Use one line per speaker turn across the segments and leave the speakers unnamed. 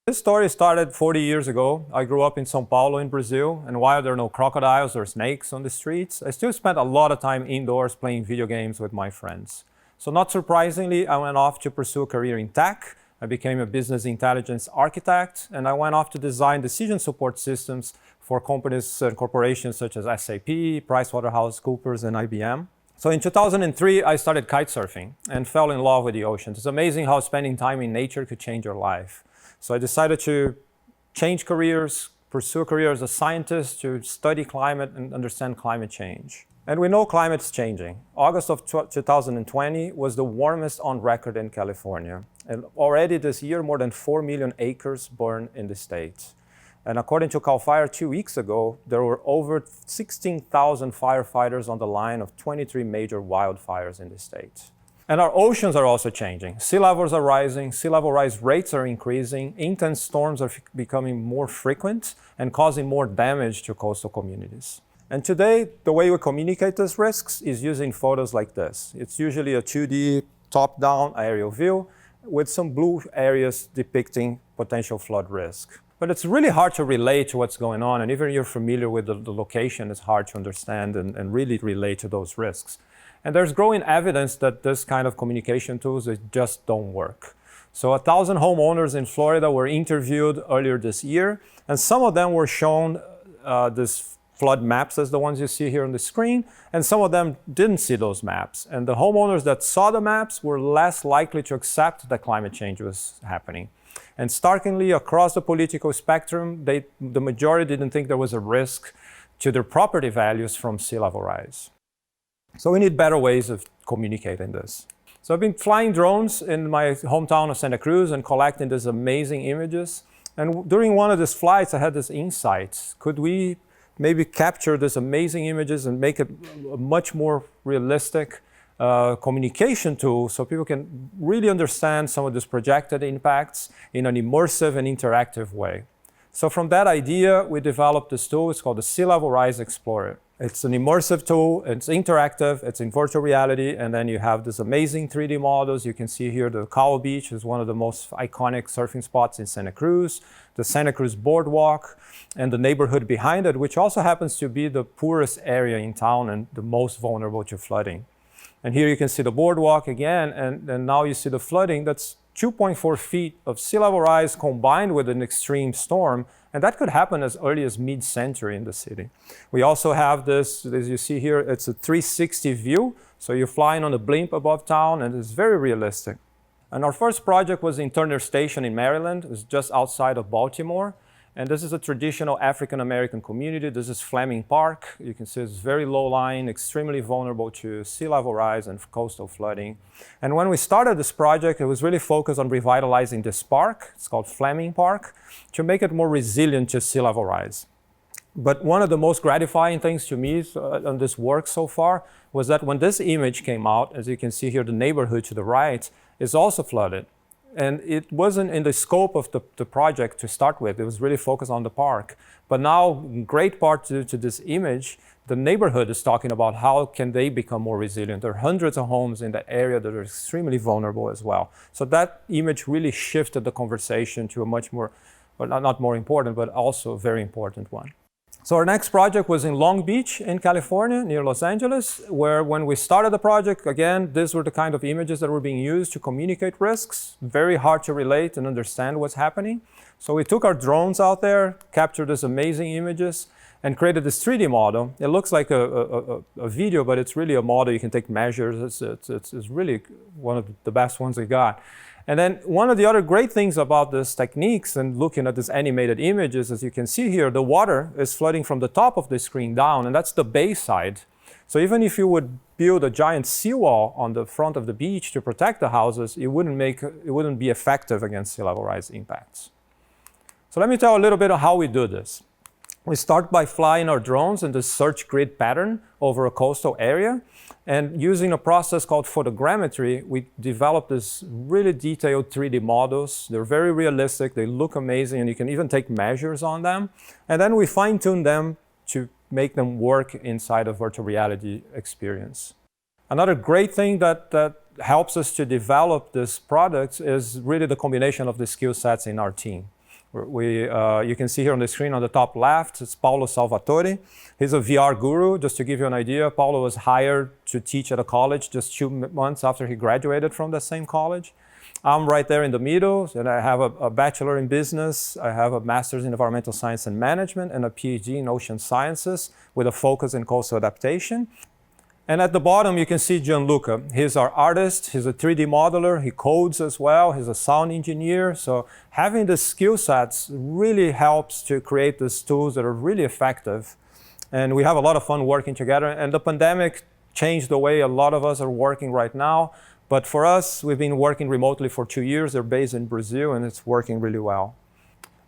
This story started 40 years ago. I grew up in São Paulo in Brazil, and while there are no crocodiles or snakes on the streets, I still spent a lot of time indoors playing video games with my friends. So not surprisingly, I went off to pursue a career in tech. I became a business intelligence architect, and I went off to design decision support systems for companies and corporations such as SAP, PricewaterhouseCoopers, and IBM. So in 2003, I started kitesurfing and fell in love with the ocean. It's amazing how spending time in nature could change your life. So I decided to change careers, pursue a career as a scientist to study climate and understand climate change. And we know climate's changing. August of 2020 was the warmest on record in California. And already this year, more than 4 million acres burned in the state. And according to CAL FIRE 2 weeks ago, there were over 16,000 firefighters on the line of 23 major wildfires in the state. And our oceans are also changing. Sea levels are rising, sea level rise rates are increasing, intense storms are becoming more frequent and causing more damage to coastal communities. And today, the way we communicate these risks is using photos like this. It's usually a 2D top-down aerial view with some blue areas depicting potential flood risk. But it's really hard to relate to what's going on, and even if you're familiar with the location, it's hard to understand and really relate to those risks. And there's growing evidence that this kind of communication tools just don't work. So 1,000 homeowners in Florida were interviewed earlier this year, and some of them were shown these flood maps as the ones you see here on the screen, and some of them didn't see those maps. And the homeowners that saw the maps were less likely to accept that climate change was happening. And starkly, across the political spectrum, the majority didn't think there was a risk to their property values from sea level rise. So we need better ways of communicating this. So I've been flying drones in my hometown of Santa Cruz and collecting these amazing images. And during one of these flights, I had this insight. Could we maybe capture these amazing images and make it a much more realistic communication tool so people can really understand some of these projected impacts in an immersive and interactive way? So from that idea, we developed this tool. It's called the Sea Level Rise Explorer. It's an immersive tool, it's interactive, it's in virtual reality, and then you have these amazing 3D models. You can see here the Cow Beach is one of the most iconic surfing spots in Santa Cruz, the Santa Cruz Boardwalk, and the neighborhood behind it, which also happens to be the poorest area in town and the most vulnerable to flooding. And here you can see the boardwalk again, and now you see the flooding. That's 2.4 feet of sea level rise combined with an extreme storm, and that could happen as early as mid-century in the city. We also have this, as you see here, it's a 360 view, so you're flying on a blimp above town, and it's very realistic. And our first project was in Turner Station in Maryland. It's just outside of Baltimore. And this is a traditional African-American community. This is Fleming Park. You can see it's very low-lying, extremely vulnerable to sea level rise and coastal flooding. And when we started this project, it was really focused on revitalizing this park. It's called Fleming Park, to make it more resilient to sea level rise. But one of the most gratifying things to me on this work so far was that when this image came out, as you can see here, the neighborhood to the right is also flooded. And it wasn't in the scope of the project to start with. It was really focused on the park. But now, in great part to this image, the neighborhood is talking about how can they become more resilient. There are hundreds of homes in that area that are extremely vulnerable as well. So that image really shifted the conversation to a much more, well, not more important, but also a very important one. So our next project was in Long Beach in California, near Los Angeles, where when we started the project, again, these were the kind of images that were being used to communicate risks. Very hard to relate and understand what's happening. So we took our drones out there, captured these amazing images, and created this 3D model. It looks like a video, but it's really a model. You can take measures. It's really one of the best ones we got. And then one of the other great things about these techniques and looking at these animated images, as you can see here, the water is flooding from the top of the screen down, and that's the bay side. So even if you would build a giant seawall on the front of the beach to protect the houses, it wouldn't be effective against sea level rise impacts. So let me tell you a little bit of how we do this. We start by flying our drones in this search grid pattern over a coastal area. And using a process called photogrammetry, we develop this really detailed 3D models. They're very realistic, they look amazing, and you can even take measures on them. And then we fine-tune them to make them work inside a virtual reality experience. Another great thing that helps us to develop these products is really the combination of the skill sets in our team. You can see here on the screen on the top left, it's Paulo Salvatore. He's a VR guru. Just to give you an idea, Paulo was hired to teach at a college just 2 months after he graduated from the same college. I'm right there in the middle, and I have a bachelor in business, I have a master's in environmental science and management, and a PhD in ocean sciences with a focus in coastal adaptation. And at the bottom, you can see Gianluca. He's our artist, he's a 3D modeler, he codes as well, he's a sound engineer. So having the skill sets really helps to create these tools that are really effective. And we have a lot of fun working together. And the pandemic changed the way a lot of us are working right now. But for us, we've been working remotely for 2 years. They're based in Brazil, and it's working really well.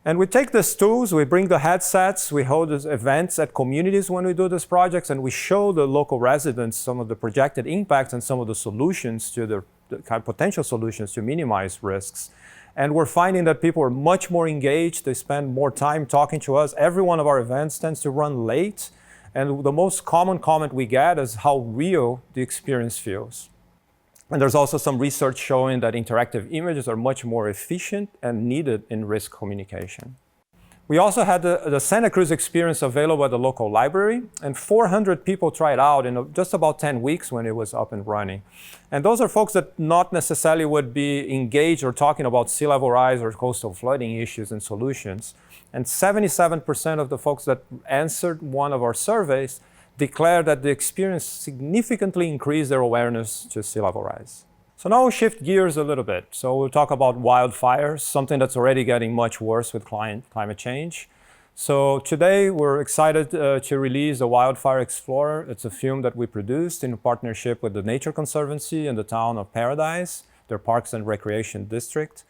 And we take these tools, we bring the headsets, we hold these events at communities when we do these projects, and we show the local residents some of the projected impacts and some of the solutions to the kind of potential solutions to minimize risks. And we're finding that people are much more engaged, they spend more time talking to us. Every one of our events tends to run late, and the most common comment we get is how real the experience feels. And there's also some research showing that interactive images are much more efficient and needed in risk communication. We also had the Santa Cruz experience available at the local library, and 400 people tried out in just about 10 weeks when it was up and running. And those are folks that not necessarily would be engaged or talking about sea level rise or coastal flooding issues and solutions. And 77% of the folks that answered one of our surveys declared that the experience significantly increased their awareness to sea level rise. So now we'll shift gears a little bit. So we'll talk about wildfires, something that's already getting much worse with climate change. So today we're excited to release the Wildfire Explorer. It's a film that we produced in partnership with the Nature Conservancy and the town of Paradise, their Parks and Recreation District.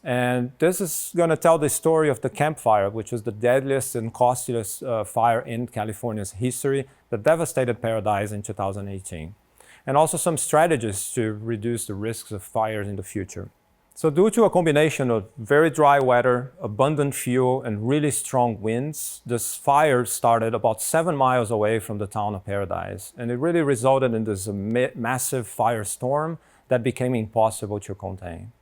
And this is going to tell the story of the Camp Fire, which was the deadliest and costliest fire in California's history that devastated Paradise in 2018. And also some strategies to reduce the risks of fires in the future. So due to a combination of very dry weather, abundant fuel, and really strong winds, this fire started about 7 miles away from the town of Paradise. And it really resulted in this massive firestorm that became impossible to contain.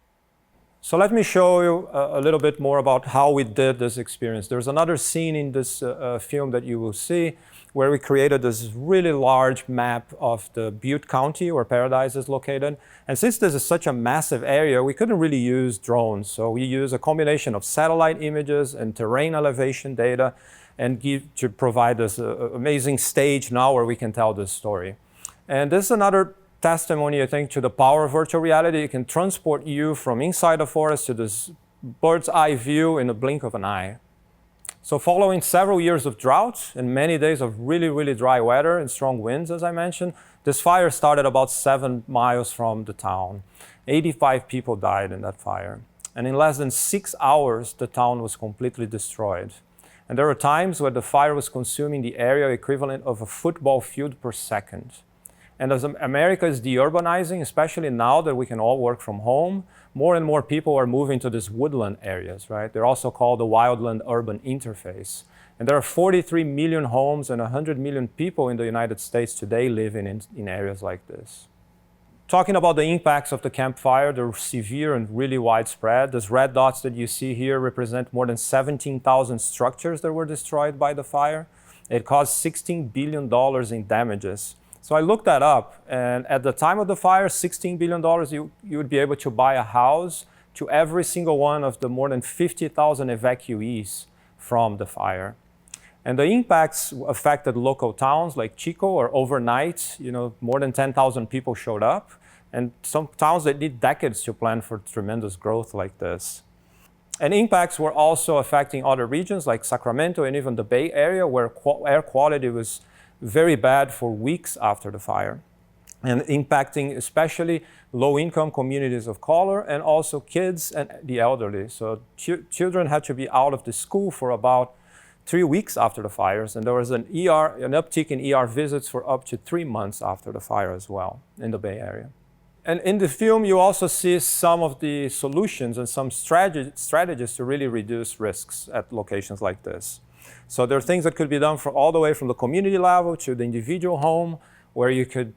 So let me show you a little bit more about how we did this experience. There's another scene in this film that you will see where we created this really large map of the Butte County where Paradise is located. And since this is such a massive area, we couldn't really use drones. So we use a combination of satellite images and terrain elevation data and to provide this amazing stage now where we can tell this story. And this is another testimony, I think, to the power of virtual reality. It can transport you from inside a forest to this bird's eye view in a blink of an eye. So following several years of drought and many days of really, really dry weather and strong winds, as I mentioned, this fire started about 7 miles from the town. 85 people died in that fire. And in less than 6 hours, the town was completely destroyed. And there were times where the fire was consuming the area equivalent of a football field per second. And as America is deurbanizing, especially now that we can all work from home, more and more people are moving to these woodland areas, right? They're also called the wildland-urban interface. And there are 43 million homes and 100 million people in the United States today living in areas like this. Talking about the impacts of the Camp Fire, they're severe and really widespread. These red dots that you see here represent more than 17,000 structures that were destroyed by the fire. It caused $16 billion in damages. So I looked that up, and at the time of the fire, $16 billion, you would be able to buy a house to every single one of the more than 50,000 evacuees from the fire. And the impacts affected local towns like Chico, or overnight, more than 10,000 people showed up. And some towns that need decades to plan for tremendous growth like this. And impacts were also affecting other regions like Sacramento and even the Bay Area, where air quality was very bad for weeks after the fire, and impacting especially low-income communities of color and also kids and the elderly. So children had to be out of the school for about 3 weeks after the fires, and there was an uptick in ER visits for up to 3 months after the fire as well in the Bay Area. And in the film, you also see some of the solutions and some strategies to really reduce risks at locations like this. So there are things that could be done all the way from the community level to the individual home, where you could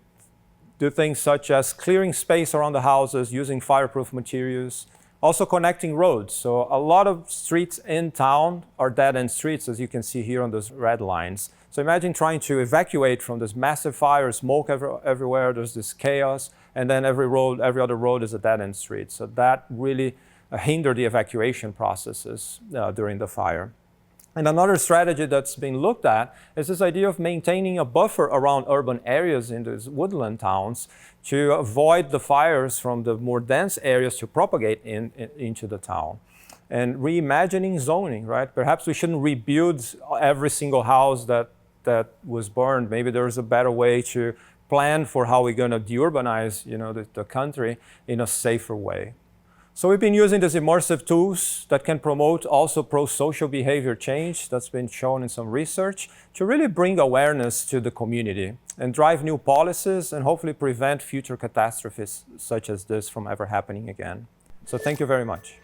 do things such as clearing space around the houses, using fireproof materials, Also connecting roads. So a lot of streets in town are dead-end streets, as you can see here on those red lines. So imagine trying to evacuate from this massive fire, smoke everywhere, there's this chaos, and then every other road is a dead-end street. So that really hindered the evacuation processes during the fire. And another strategy that's been looked at is this idea of maintaining a buffer around urban areas in these woodland towns to avoid the fires from the more dense areas to propagate into the town. And reimagining zoning, right? Perhaps we shouldn't rebuild every single house that was burned. Maybe there's a better way to plan for how we're going to deurbanize, the country in a safer way. So we've been using these immersive tools that can promote also pro-social behavior change that's been shown in some research to really bring awareness to the community and drive new policies and hopefully prevent future catastrophes such as this from ever happening again. So thank you very much.